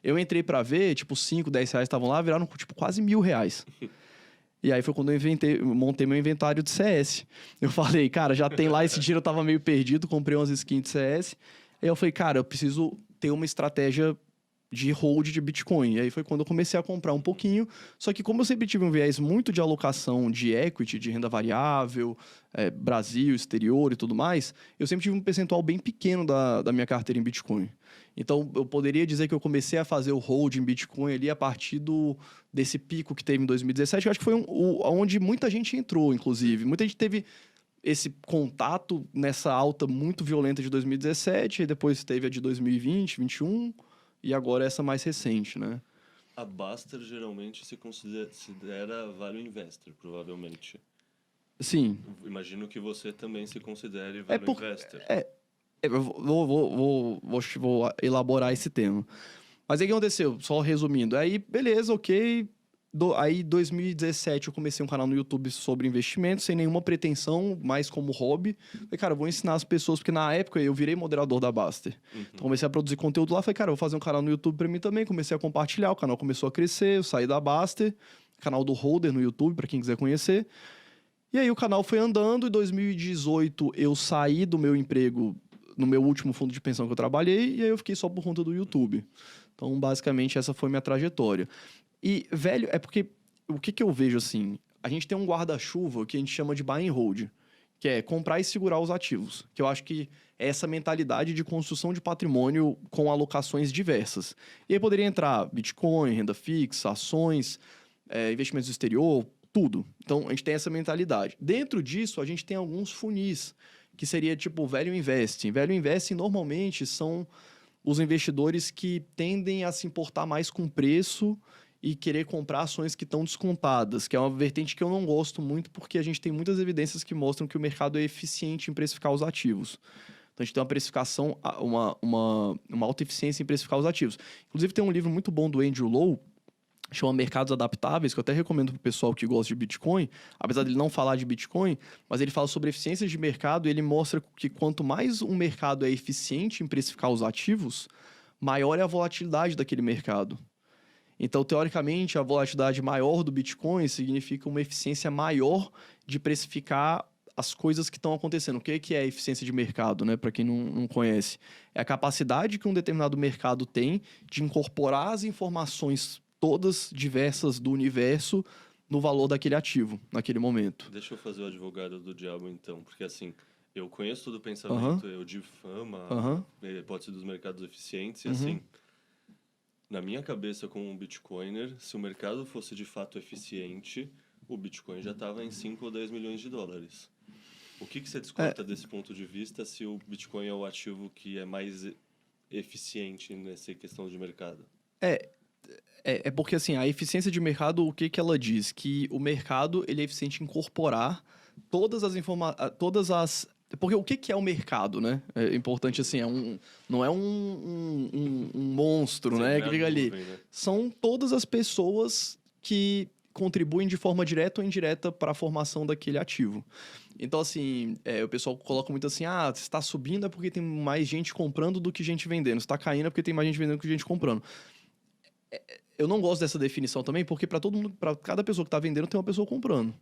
Eu entrei pra ver, tipo, 5, 10 reais estavam lá, viraram, tipo, quase R$ 1.000. E aí foi quando eu montei meu inventário de CS. Eu falei, cara, já tem lá, esse dinheiro eu tava meio perdido, comprei umas skins de CS. Aí eu falei, cara, eu preciso ter uma estratégia de hold de Bitcoin. E aí foi quando eu comecei a comprar um pouquinho. Só que como eu sempre tive um viés muito de alocação de equity, de renda variável, Brasil, exterior e tudo mais, eu sempre tive um percentual bem pequeno da minha carteira em Bitcoin. Então, eu poderia dizer que eu comecei a fazer o hold em Bitcoin ali a partir desse pico que teve em 2017, que eu acho que foi onde muita gente entrou, inclusive. Muita gente teve esse contato nessa alta muito violenta de 2017, e depois teve a de 2020, 2021, e agora essa mais recente, né? A Baster geralmente se considera value investor, provavelmente. Sim. Imagino que você também se considere value investor. Eu vou elaborar esse tema. Mas aí o que aconteceu? Só resumindo. Aí, beleza, ok. Aí, em 2017, eu comecei um canal no YouTube sobre investimentos, sem nenhuma pretensão, mais como hobby. Falei, cara, eu vou ensinar as pessoas, porque na época eu virei moderador da Baster. Então, comecei a produzir conteúdo lá. Falei, cara, eu vou fazer um canal no YouTube pra mim também. Comecei a compartilhar, o canal começou a crescer. Eu saí da Baster, canal do Holder no YouTube, pra quem quiser conhecer. E aí, o canal foi andando. Em 2018, eu saí do meu emprego no meu último fundo de pensão que eu trabalhei, e aí eu fiquei só por conta do YouTube. Então, basicamente, essa foi minha trajetória. E, velho, é porque o que eu vejo assim? A gente tem um guarda-chuva que a gente chama de buy and hold, que é comprar e segurar os ativos. Que eu acho que é essa mentalidade de construção de patrimônio com alocações diversas. E aí poderia entrar Bitcoin, renda fixa, ações, investimentos no exterior, tudo. Então, a gente tem essa mentalidade. Dentro disso, a gente tem alguns funis, que seria tipo Value Investing. Value Investing, normalmente, são os investidores que tendem a se importar mais com preço e querer comprar ações que estão descontadas, que é uma vertente que eu não gosto muito, porque a gente tem muitas evidências que mostram que o mercado é eficiente em precificar os ativos. Então, a gente tem uma precificação, uma alta eficiência em precificar os ativos. Inclusive, tem um livro muito bom do Andrew Lowe, chama Mercados Adaptáveis, que eu até recomendo para o pessoal que gosta de Bitcoin, apesar dele não falar de Bitcoin, mas ele fala sobre eficiências de mercado e ele mostra que quanto mais um mercado é eficiente em precificar os ativos, maior é a volatilidade daquele mercado. Então, teoricamente, a volatilidade maior do Bitcoin significa uma eficiência maior de precificar as coisas que estão acontecendo. O que é a eficiência de mercado, né? Para quem não conhece. É a capacidade que um determinado mercado tem de incorporar as informações todas diversas do universo no valor daquele ativo, naquele momento. Deixa eu fazer o advogado do diabo, então. Porque, assim, eu conheço todo o pensamento, eu de fama, hipótese dos mercados eficientes, e assim, na minha cabeça como um Bitcoiner, se o mercado fosse de fato eficiente, o Bitcoin já estava em 5 ou 10 milhões de dólares. O que você discorda desse ponto de vista, se o Bitcoin é o ativo que é mais eficiente nessa questão de mercado? É porque, assim, a eficiência de mercado, o que ela diz? Que o mercado, ele é eficiente em incorporar todas as informações, porque o que é o mercado, né? É importante, assim, não é um monstro, né? Que fica ali. Né? São todas as pessoas que contribuem de forma direta ou indireta para a formação daquele ativo. Então, assim, o pessoal coloca muito assim, se está subindo é porque tem mais gente comprando do que gente vendendo. Se está caindo é porque tem mais gente vendendo do que gente comprando. Eu não gosto dessa definição também, porque para cada pessoa que está vendendo tem uma pessoa comprando.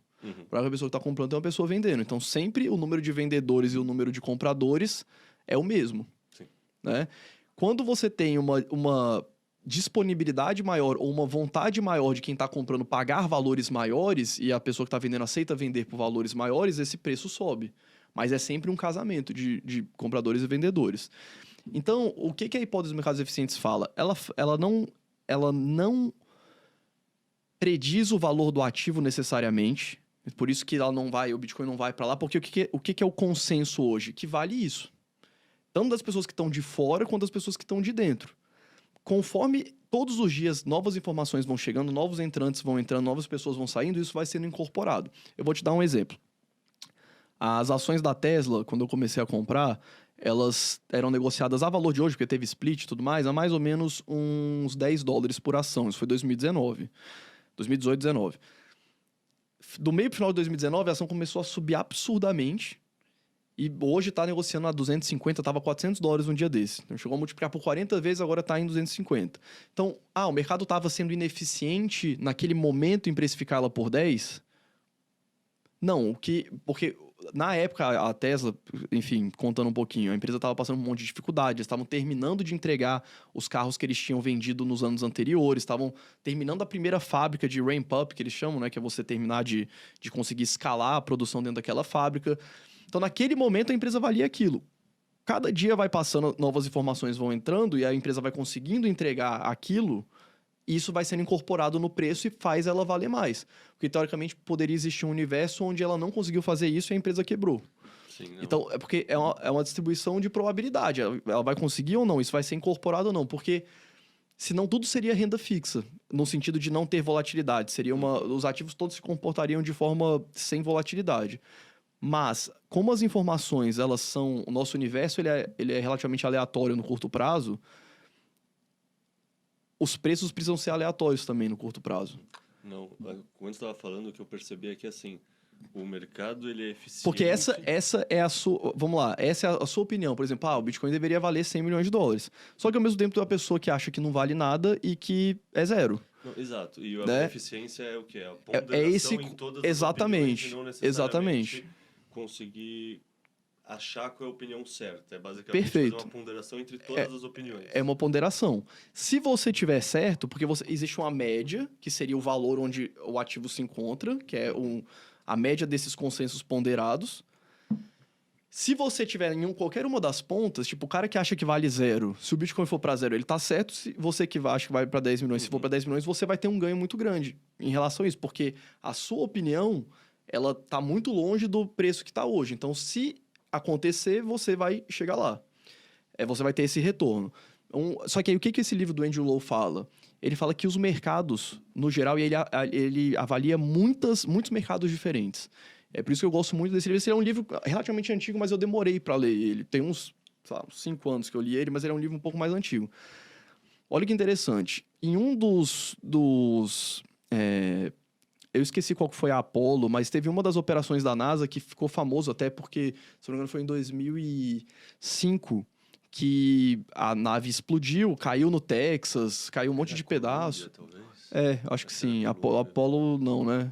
Para cada pessoa que está comprando tem uma pessoa vendendo. Então, sempre o número de vendedores e o número de compradores é o mesmo. Sim. Né? Quando você tem uma disponibilidade maior ou uma vontade maior de quem está comprando pagar valores maiores e a pessoa que está vendendo aceita vender por valores maiores, esse preço sobe. Mas é sempre um casamento de compradores e vendedores. Então, o que a hipótese dos mercados eficientes fala? Ela não prediz o valor do ativo necessariamente. Por isso que o Bitcoin não vai para lá, porque o que é o consenso hoje? Que vale isso. Tanto das pessoas que estão de fora, quanto das pessoas que estão de dentro. Conforme todos os dias novas informações vão chegando, novos entrantes vão entrando, novas pessoas vão saindo, isso vai sendo incorporado. Eu vou te dar um exemplo. As ações da Tesla, quando eu comecei a comprar, elas eram negociadas a valor de hoje, porque teve split e tudo mais, a mais ou menos uns $10 por ação. Isso foi 2019. 2018, 2019. Do meio pro final de 2019, a ação começou a subir absurdamente. E hoje está negociando a 250, estava $400 um dia desse. Então chegou a multiplicar por 40 vezes, agora está em 250. Então, o mercado estava sendo ineficiente naquele momento em precificar ela por 10? Não, porque na época a Tesla, enfim, contando um pouquinho, a empresa estava passando um monte de dificuldade, eles estavam terminando de entregar os carros que eles tinham vendido nos anos anteriores, estavam terminando a primeira fábrica de ramp-up, que eles chamam, né, que é você terminar de conseguir escalar a produção dentro daquela fábrica. Então, naquele momento, a empresa valia aquilo. Cada dia vai passando, novas informações vão entrando e a empresa vai conseguindo entregar aquilo, e isso vai sendo incorporado no preço e faz ela valer mais. Porque, teoricamente, poderia existir um universo onde ela não conseguiu fazer isso e a empresa quebrou. Sim, então, é porque é uma distribuição de probabilidade. Ela vai conseguir ou não, isso vai ser incorporado ou não. Porque, senão, tudo seria renda fixa, no sentido de não ter volatilidade. Os ativos todos se comportariam de forma sem volatilidade. Mas, como as informações, elas são... O nosso universo, ele é relativamente aleatório no curto prazo, os preços precisam ser aleatórios também no curto prazo. Não, quando você estava falando, o que eu percebi é que, assim, o mercado, ele é eficiente... Porque essa é a sua... Vamos lá, essa é a sua opinião. Por exemplo, o Bitcoin deveria valer $100 milhões. Só que, ao mesmo tempo, tem uma pessoa que acha que não vale nada e que é zero. Não, exato. E a eficiência é o quê? A ponderação em todas as exatamente, opiniões e não necessariamente conseguir achar qual é a opinião certa. É basicamente fazer uma ponderação entre todas as opiniões. É uma ponderação. Se você tiver certo, porque existe uma média, que seria o valor onde o ativo se encontra, que é a média desses consensos ponderados. Se você tiver em qualquer uma das pontas, tipo, o cara que acha que vale zero, se o Bitcoin for para zero, ele tá certo. Se você que acha que vai para 10 milhões, se for para 10 milhões, você vai ter um ganho muito grande em relação a isso, porque a sua opinião, ela tá muito longe do preço que tá hoje. Então, se acontecer, você vai chegar lá. Você vai ter esse retorno. Só que aí, o que esse livro do Andrew Lo fala? Ele fala que os mercados, no geral, e ele avalia muitos mercados diferentes. É por isso que eu gosto muito desse livro. Esse é um livro relativamente antigo, mas eu demorei para ler ele. Tem uns 5 anos que eu li ele, mas ele é um livro um pouco mais antigo. Olha que interessante. Em um eu esqueci qual foi a Apollo, mas teve uma das operações da NASA que ficou famoso até porque, se não me engano, foi em 2005 que a nave explodiu, caiu no Texas, caiu um monte de pedaço. Acho que sim. Apollo não, né?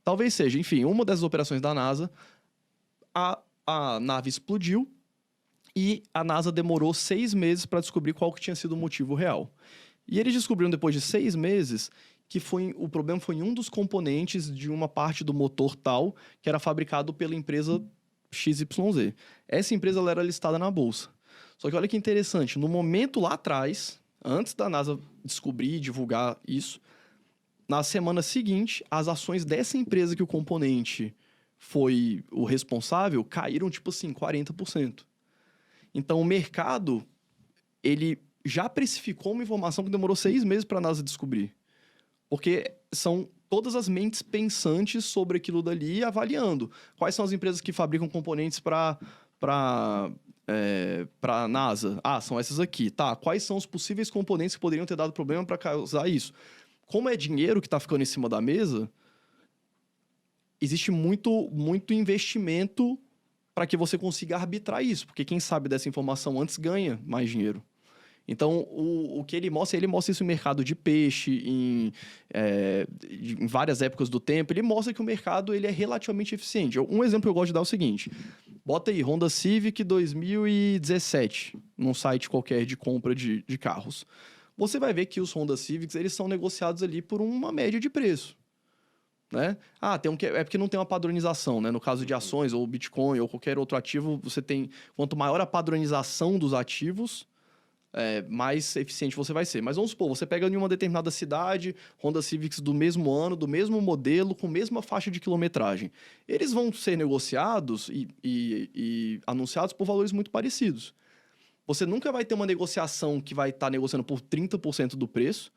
Talvez seja. Enfim, uma dessas operações da NASA, a nave explodiu e a NASA demorou 6 meses para descobrir qual que tinha sido o motivo real. E eles descobriram depois de 6 meses que o problema foi em um dos componentes de uma parte do motor tal que era fabricado pela empresa XYZ. Essa empresa ela era listada na bolsa. Só que olha que interessante, no momento lá atrás, antes da NASA descobrir e divulgar isso, na semana seguinte, as ações dessa empresa que o componente foi o responsável caíram, tipo assim, 40%. Então, o mercado, ele já precificou uma informação que demorou 6 meses para a NASA descobrir. Porque são todas as mentes pensantes sobre aquilo dali avaliando. Quais são as empresas que fabricam componentes para a NASA? São essas aqui. Tá, quais são os possíveis componentes que poderiam ter dado problema para causar isso? Como é dinheiro que está ficando em cima da mesa, existe muito, muito investimento para que você consiga arbitrar isso. Porque quem sabe dessa informação antes ganha mais dinheiro. Então, o que ele mostra isso no mercado de peixe, em várias épocas do tempo. Ele mostra que o mercado ele é relativamente eficiente. Um exemplo que eu gosto de dar é o seguinte. Bota aí, Honda Civic 2017, num site qualquer de compra de carros. Você vai ver que os Honda Civics eles são negociados ali por uma média de preço. Né? É porque não tem uma padronização, né? No caso de ações, ou Bitcoin, ou qualquer outro ativo, você tem... Quanto maior a padronização dos ativos... mais eficiente você vai ser. Mas vamos supor, você pega em uma determinada cidade, Honda Civics do mesmo ano, do mesmo modelo, com a mesma faixa de quilometragem. Eles vão ser negociados e anunciados por valores muito parecidos. Você nunca vai ter uma negociação que vai estar negociando por 30% do preço,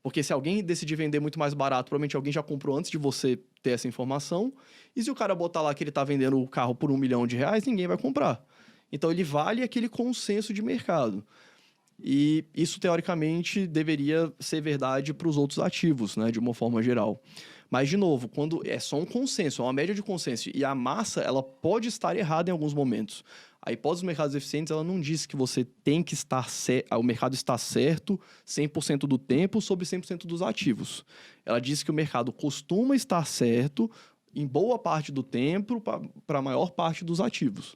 porque se alguém decidir vender muito mais barato, provavelmente alguém já comprou antes de você ter essa informação, e se o cara botar lá que ele está vendendo o carro por R$1 milhão, ninguém vai comprar. Então ele vale aquele consenso de mercado. E isso, teoricamente, deveria ser verdade para os outros ativos, né, de uma forma geral. Mas, de novo, quando é só um consenso, é uma média de consenso, e a massa, ela pode estar errada em alguns momentos. A hipótese dos mercados eficientes, ela não diz que você tem que estar o mercado está certo 100% do tempo sobre 100% dos ativos. Ela diz que o mercado costuma estar certo em boa parte do tempo para a maior parte dos ativos.